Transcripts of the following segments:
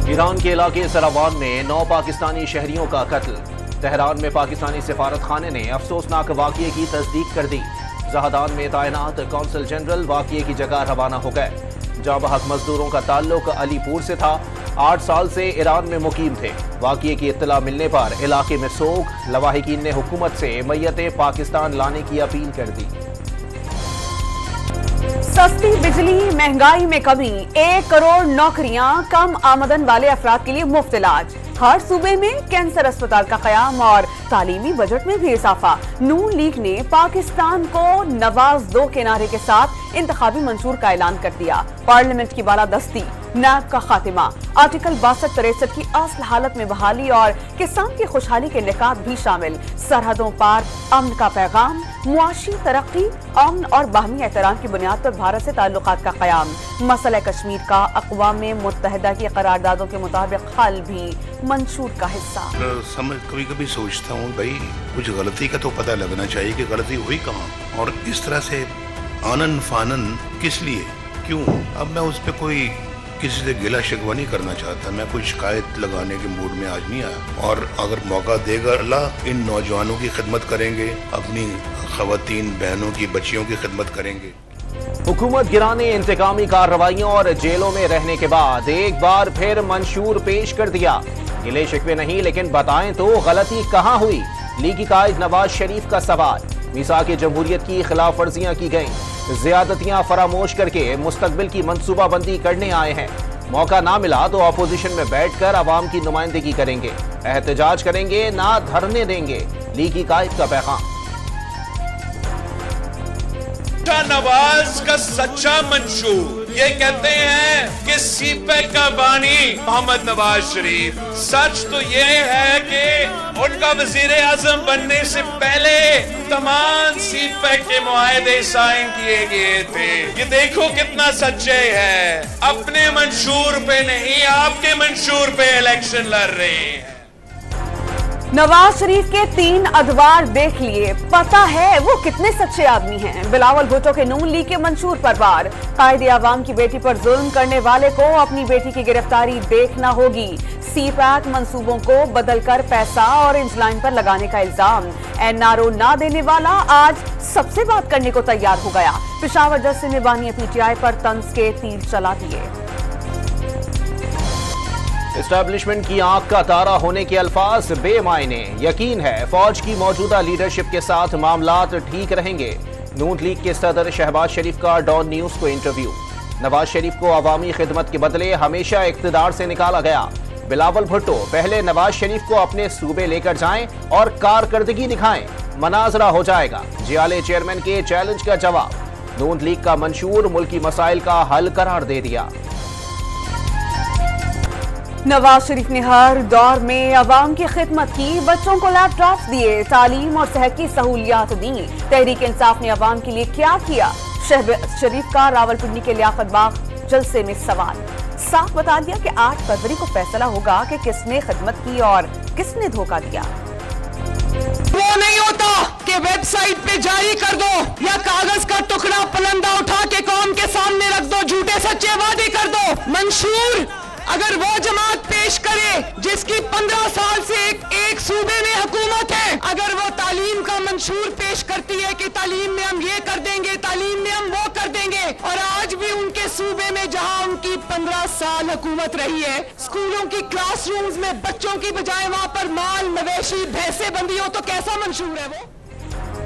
ایران کے علاقے سراوان میں 9 پاکستانی شہریوں کا قتل۔ تہران میں پاکستانی سفارت خانے نے افسوسناک واقعے کی تصدیق کر دی۔ زہدان میں تعینات کونسل جنرل واقعے کی جگہ روانہ ہو گئے۔ جاں بحق مزدوروں کا تعلق علی پور سے تھا، 8 سال سے ایران میں مقیم تھے۔ واقعے کی اطلاع ملنے پر علاقے میں سوگ، لواحقین نے حکومت سے میت پاکستان لانے کی اپیل کر دی۔ سستی بجلی، مہنگائی میں کمی، 1 کروڑ نوکریاں، کم آمدن والے افراد کے لیے مفت علاج۔ ہر صوبے میں کینسر اسپتال کا قیام اور تعلیمی بجٹ میں بھی اضافہ۔ نون لیگ نے پاکستان کو نواز دو کے نعرے کے ساتھ انتخابی منشور کا اعلان کر دیا۔ پارلیمنٹ کی بالادستی، نیب کا خاتمہ، آرٹیکل 62-63 کی اصل حالت میں بحالی اور کسان کی خوشحالی کے نکات بھی شامل۔ سرحدوں پار امن کا پیغام، معاشی ترقی، امن اور باہمی احترام کی بنیاد پر بھارت سے تعلقات کا قیام۔ مسئلہ کشمیر کا اقوام متحدہ کی قراردادوں کے مطابق حل بھی منشور کا حصہ۔ کبھی کبھی سوچتا ہوں بھائی کچھ غلطی کا تو پتہ لگنا چاہیے کہ غلطی ہوئی کہاں، اور اس طرح سے آنن فانن کس لیے، کیوں؟ اب میں اس پہ کوئی کسی سے گلا شکوہ نہیں کرنا چاہتا، میں کوئی شکایت لگانے کے موڈ میں آج نہیں آیا، اور اگر موقع دے گا اللہ، ان نوجوانوں کی خدمت کریں گے، اپنی خواتین بہنوں کی بچیوں کی خدمت کریں گے۔ حکومت گرانے، انتقامی کارروائیوں اور جیلوں میں رہنے کے بعد ایک بار پھر منشور پیش کر دیا۔ گلے شکوے نہیں، لیکن بتائیں تو غلطی کہاں ہوئی؟ لیگی قائد نواز شریف کا سوال۔ میثاق جمہوریت کی خلاف ورزیاں کی گئیں، زیادتیاں فراموش کر کے مستقبل کی منصوبہ بندی کرنے آئے ہیں۔ موقع نہ ملا تو اپوزیشن میں بیٹھ کر عوام کی نمائندگی کریں گے، احتجاج کریں گے، نہ دھرنے دیں گے، لیگی قائد کا پیغام۔ نواز کا سچا منشور یہ کہتے ہیں کہ سی پیک کا بانی محمد نواز شریف۔ سچ تو یہ ہے کہ ان کا وزیر اعظم بننے سے پہلے تمام سی پیک کے معاہدے سائن کیے گئے تھے۔ یہ دیکھو کتنا سچے ہیں، اپنے منشور پہ نہیں، آپ کے منشور پہ الیکشن لڑ رہے ہیں۔ نواز شریف کے 3 ادوار دیکھ لیے، پتہ ہے وہ کتنے سچے آدمی ہیں۔ بلاول بھٹو کے نون لیگ کے منشور پر وار۔ قائد عوام کی بیٹی پر ظلم کرنے والے کو اپنی بیٹی کی گرفتاری دیکھنا ہوگی۔ سی پیک منصوبوں کو بدل کر پیسہ اور انجلائن پر لگانے کا الزام۔ این آر او نہ دینے والا آج سب سے بات کرنے کو تیار ہو گیا۔ پشاور جج نے بانی پی ٹی آئی پر طنز کے تیر چلا دیے۔ اسٹیبلشمنٹ کی آنکھ کا تارا ہونے کے الفاظ بے معنی۔ یقین ہے فوج کی موجودہ لیڈرشپ کے ساتھ معاملات ٹھیک رہیں گے۔ نون لیگ کے صدر شہباز شریف کا ڈان نیوز کو انٹرویو۔ نواز شریف کو عوامی خدمت کے بدلے ہمیشہ اقتدار سے نکالا گیا۔ بلاول بھٹو، پہلے نواز شریف کو اپنے صوبے لے کر جائیں اور کارکردگی دکھائیں، مناظرہ ہو جائے گا۔ جیالے چیئرمین کے چیلنج کا جواب۔ نون لیگ کا منشور ملکی مسائل کا حل قرار دے دیا۔ نواز شریف نے ہر دور میں عوام کی خدمت کی، بچوں کو لیپ ٹاپس دیے، تعلیم اور صحت کی سہولیات دیں۔ تحریک انصاف نے عوام کے لیے کیا کیا؟ شہباز شریف کا راولپنڈی کے لیاقت باغ جلسے میں سوال۔ صاف بتا دیا کہ 8 فروری کو فیصلہ ہوگا کہ کس نے خدمت کی اور کس نے دھوکہ دیا۔ وہ نہیں ہوتا کہ ویب سائٹ پہ جاری کر دو یا کاغذ کا ٹکڑا پلندہ اٹھا کے قوم کے سامنے رکھ دو، جھوٹے سچے وعدے کر دو۔ منشور اگر وہ جماعت پیش کرے جس کی 15 سال سے ایک صوبے میں حکومت ہے، اگر وہ تعلیم کا منشور پیش کرتی ہے کہ تعلیم میں ہم یہ کر دیں گے، تعلیم میں ہم وہ کر دیں گے، اور آج بھی ان کے صوبے میں جہاں ان کی 15 سال حکومت رہی ہے، اسکولوں کی کلاس رومز میں بچوں کی بجائے وہاں پر مال مویشی بھینسیں بندی ہو، تو کیسا منشور ہے وہ؟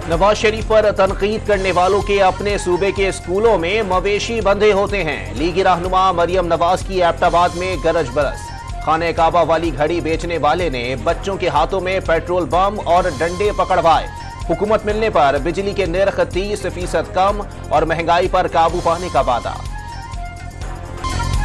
نواز شریف پر تنقید کرنے والوں کے اپنے صوبے کے اسکولوں میں مویشی بندھے ہوتے ہیں۔ لیگی رہنما مریم نواز کی ایبٹ آباد میں گرج برس۔ خانہ کعبہ والی گھڑی بیچنے والے نے بچوں کے ہاتھوں میں پیٹرول بم اور ڈنڈے پکڑوائے۔ حکومت ملنے پر بجلی کے نرخ 30% کم اور مہنگائی پر قابو پانے کا وعدہ۔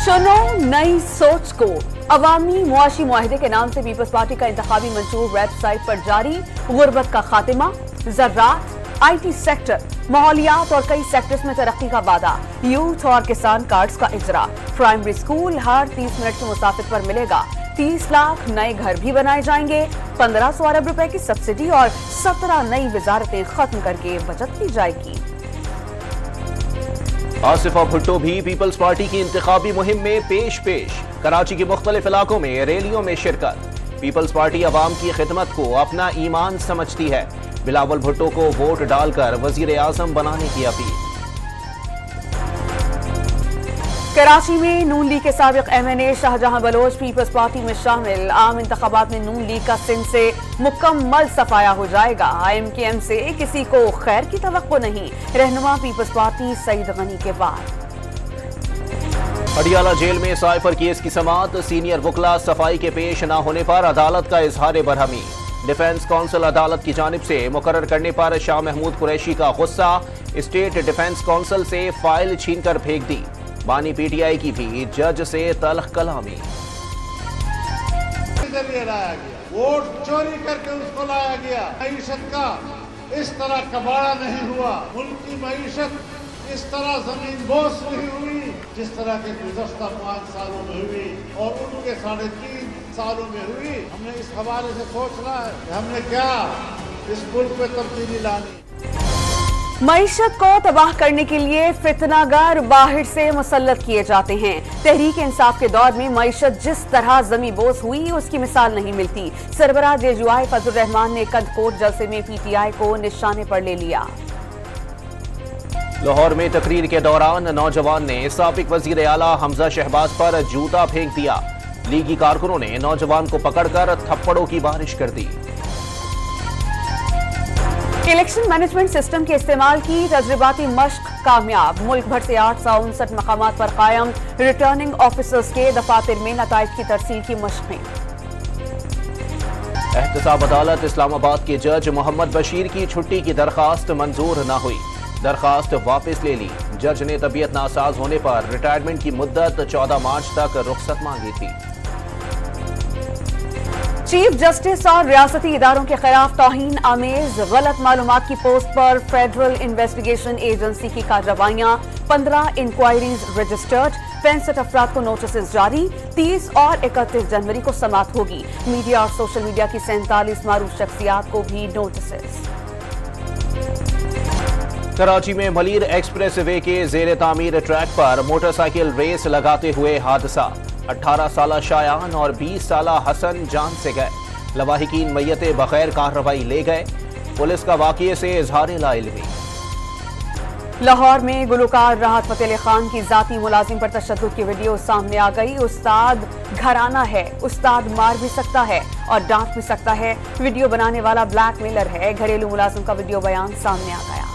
چنو نئی سوچ کو۔ عوامی معاشی معاہدے کے نام سے پیپلز پارٹی کا انتخابی منشور ویب سائٹ پر جاری۔ غربت کا خاتمہ، زراعت، آئی ٹی سیکٹر، ماحولیات اور کئی سیکٹرز میں ترقی کا وعدہ۔ یوتھ اور کسان کارڈز کا اجرا۔ پرائمری اسکول ہر 30 منٹ کے مسافر پر ملے گا۔ 30 لاکھ نئے گھر بھی بنائے جائیں گے۔ 1500 ارب روپے کی سبسڈی اور 17 نئی وزارتیں ختم کر کے بچت کی جائے گی۔ आसिफा भुट्टो भी पीपल्स पार्टी की इंतखाबी मुहिम में पेश कराची के मुख्तलिफ इलाकों में रैलियों में शिरकत। पीपल्स पार्टी अवाम की खिदमत को अपना ईमान समझती है। बिलावल भुट्टो को वोट डालकर वजीर आजम बनाने की अपील। कराची में नून लीग के साबिक MNA Shahjahan Baloch Peoples Party में शामिल। आम इंतखाबात में नून लीग का सिंध से मुकम्मल सफाया हो जाएगा। IMKM से किसी को खैर की तवक्को नहीं। रहनुमा पीपल्स पार्टी सईद गनी के बाद। पटियाला जेल में साइफर केस की समाअत। सीनियर वकला सफाई के पेश न होने पर अदालत का इजहार बरहमी। डिफेंस काउंसिल अदालत की जानिब से मुकर्रर करने पर शाह महमूद कुरैशी का गुस्सा। स्टेट डिफेंस काउंसिल से फाइल छीनकर फेंक दी। बानी PTI की भी जज से तल्ख कलामी। लाया गया, वोट चोरी करके उसको लाया गया। मईशत का इस तरह कबाड़ा नहीं हुआ। मुल्क की मईशत इस तरह जमीन बोस नहीं हुई जिस तरह के गुज़श्ता 5 सालों में हुई और उनके 3.5 सालों में हुई। हमने इस हवाले से सोचना है कि हमने क्या इस मुल्क में तब्दीली लानी। मईशत को तबाह करने के लिए फितनागर बाहर से मुसल्लत किए जाते हैं। तहरीक इंसाफ के दौर में मईशत जिस तरह जमी बोस हुई उसकी मिसाल नहीं मिलती। सरबराह JUI फजल रहमान ने कंदकोट जलसे में PTI को निशाने पर ले लिया। लाहौर में तकरीर के दौरान नौजवान ने साबिक वजीर आला हमजा शहबाज पर जूता फेंक दिया। लीगी कारकुनों ने नौजवान को पकड़कर थप्पड़ों की बारिश कर दी। इलेक्शन मैनेजमेंट सिस्टम के इस्तेमाल की तजर्बाती मश्क कामयाब। मुल्क भर से 859 मकामात पर कायम रिटर्निंग ऑफिसर्स के दफातर में नताइज की तरसील की मश्कें। एहतसाब अदालत इस्लामाबाद के जज मोहम्मद बशीर की छुट्टी की दरखास्त मंजूर न हुई। दरखास्त वापस ले ली। जज ने तबीयत नासाज होने पर रिटायरमेंट की मुद्दत 14 मार्च तक रुख्सत मांगी थी। चीफ जस्टिस और रियासती इदारों के खिलाफ तौहीन आमेज गलत मालूमात की पोस्ट पर फेडरल इन्वेस्टिगेशन एजेंसी की कार्रवाइयां। 15 इंक्वायरीज रजिस्टर्ड। 65 अफराद को नोटिस जारी। 30 और 31 जनवरी को समाअत होगी। मीडिया और सोशल मीडिया की 47 मारूफ शख्सियात को भी नोटिस। कराची में मलीर एक्सप्रेस वे के जेर तामीर ट्रैक पर मोटरसाइकिल रेस लगाते हुए हादसा। 18 साला शायान और 20 साला हसन जान से गए। लवाहिकीन मैयते बगैर कार्रवाई ले गए। पुलिस का वाक़ये से इजहार लाइल्मी। लाहौर में गुलकार राहत फतेह अली खान की जाती मुलाजिम पर तशद्दुद की वीडियो सामने आ गई। उस्ताद घराना है, उस्ताद मार भी सकता है और डांट भी सकता है। वीडियो बनाने वाला ब्लैकमेलर है। घरेलू मुलाजिम का वीडियो बयान सामने आ गया।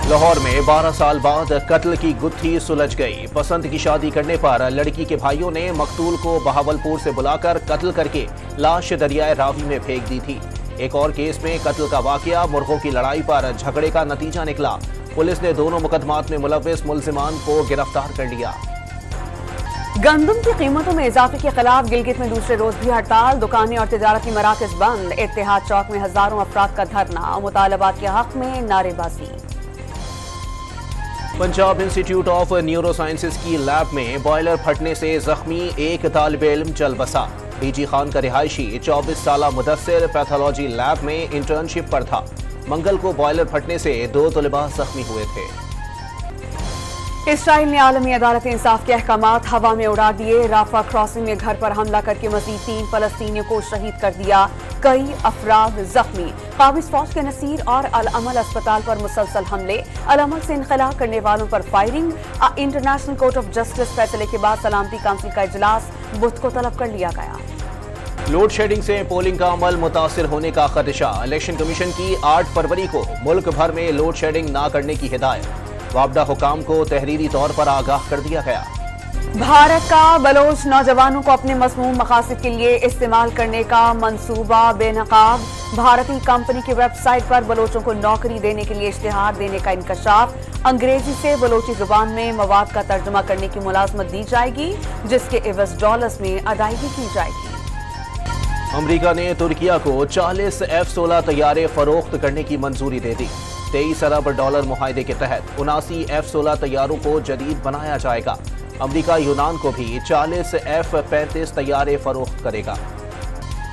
लाहौर में 12 साल बाद कत्ल की गुत्थी सुलझ गई। पसंद की शादी करने पर लड़की के भाइयों ने मकतूल को बहावलपुर से बुलाकर कत्ल करके लाश दरियाए रावी में फेंक दी थी। एक और केस में कत्ल का वाकया मुर्गों की लड़ाई पर झगड़े का नतीजा निकला। पुलिस ने दोनों मुकदमात में मुलव्विस मुल्जिमान को गिरफ्तार कर लिया। गंदम की कीमतों में इजाफे के खिलाफ गिलगित में दूसरे रोज भी हड़ताल। दुकानें और तिजारती मराकज बंद। इत्तेहाद चौक में हजारों अफराद का धरना। मुतालबात के हक में नारेबाजी। Punjab institute of neuro sciences की लैब में बॉयलर फटने से जख्मी एक तालिब इल्म चल बसा। DG खान का रिहायशी 24 साला मुदस्सिर पैथोलॉजी लैब में इंटर्नशिप पर था। मंगल को बॉयलर फटने से 2 तलबा जख्मी हुए थे। इसराइल ने आलमी अदालत इंसाफ के अहकामात हवा में उड़ा दिए। राफा क्रॉसिंग में घर पर हमला करके मजीद 3 फलस्तीनियों को शहीद कर दिया। कई अफराद जख्मी। काबिज फौज के नसीर और अल अमल अस्पताल पर मुसलसल हमले। अल अमल से इनखला करने वालों पर firing. International court of justice फैसले के बाद सलामती काउंसिल का इजलास बुध को तलब कर लिया गया। लोड शेडिंग से पोलिंग का अमल मुतासिर होने का खदशा। इलेक्शन कमीशन की 8 फरवरी को मुल्क भर में लोड शेडिंग न करने की हिदायत। वापडा हुकाम को तहरीरी तौर पर आगाह कर दिया गया। भारत का बलोच नौजवानों को अपने मज़मूम मकासद के लिए इस्तेमाल करने का मंसूबा बेनकाब। भारतीय कंपनी की वेबसाइट पर बलोचों को नौकरी देने के लिए इश्तिहार देने का इंकशाफ। अंग्रेजी से बलोची जुबान में मवाद का तर्जुमा करने की मुलाजमत दी जाएगी, जिसके एवज डॉलर्स में अदायगी की जाएगी। अमरीका ने तुर्किया को 40 F-16 तैयारे फरोख्त करने की मंजूरी दे दी। 23 अरब डॉलर मुआहदे के तहत 79 F-16 तैयारों को जदीद बनाया जाएगा। अमरीका यूनान को भी 40 F-35 तैयारे फरोख्त करेगा।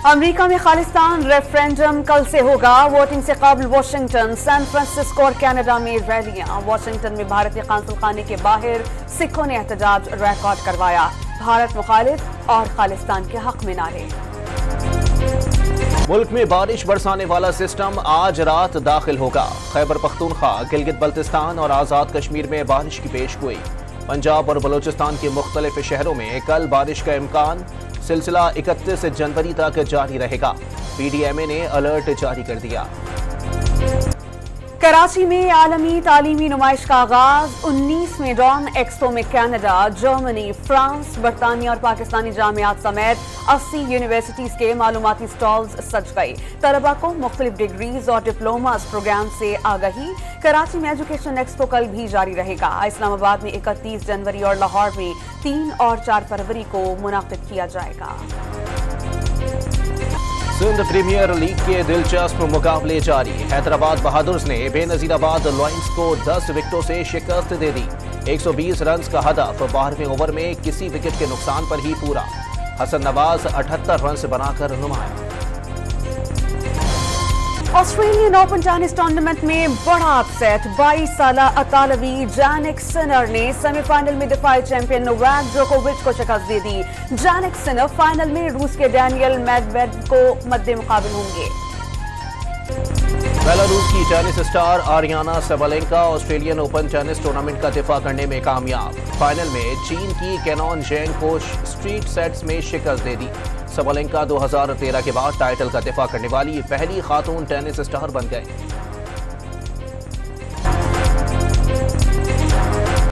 अमेरिका में खालिस्तान रेफरेंडम कल से होगा। वोटिंग से कबल वाशिंगटन, सैन फ्रांसिस्को और कनाडा में रैलियां। वाशिंगटन में भारतीय कांसुल खाने के बाहर सिखों ने एहतजाज रिकॉर्ड करवाया। भारत मुखालिफ और खालिस्तान के हक में नारे। मुल्क में बारिश बरसाने वाला सिस्टम आज रात दाखिल होगा। खैबर पख्तूनख्वा, गिलगित बल्तिस्तान और आज़ाद कश्मीर में बारिश की पेशगोई। पंजाब और बलोचिस्तान के मुख्तलिफ शहरों में कल बारिश का इम्कान। सिलसिला 31 जनवरी तक जारी रहेगा। PDMA ने अलर्ट जारी कर दिया। कराची में आलमी तालीमी नुमाइश का आगाज। 19वें डॉन एक्सपो में कनाडा, जर्मनी, फ्रांस, बरतानिया और पाकिस्तानी जामियात समेत 80 यूनिवर्सिटीज के मालूमाती स्टॉल्स सज गई। तलबा को मुख्तलिफ डिग्रीज और डिप्लोमास प्रोग्राम से आगाही। कराची में एजुकेशन एक्सपो कल भी जारी रहेगा। इस्लामाबाद में 31 जनवरी और लाहौर में 3 और 4 फरवरी को मुनाकिद किया जाएगा। सिंध प्रीमियर लीग के दिलचस्प मुकाबले जारी। हैदराबाद बहादुर्स ने बेनजीराबाद लायंस को 10 विकेटों से शिकस्त दे दी। 120 रन का हदफ 12वें ओवर में किसी विकेट के नुकसान पर ही पूरा। हसन नवाज 78 रन बनाकर नुमाया। ऑस्ट्रेलियन ओपन टेनिस टूर्नामेंट में बड़ा अपसेट। 22 साला अतालवी जैनिक सिनर ने सेमीफाइनल में दिफाई चैंपियन नोवाक जोकोविच को शिकस्त दे दी। जैनिक सिनर फाइनल में रूस के डैनियल मेदवेडेव को मद्दे मुकाबिल होंगे। बेलारूस की tennis star Ariana Sabalenka Australian open tennis tournament का दिफा करने में कामयाब। फाइनल में चीन की कैनॉन जेंग को स्ट्रीट सेट्स में शिकस्त दे दी। सबलेंका 2013 के बाद टाइटल का दिफा करने वाली पहली खातून टेनिस स्टार बन गए।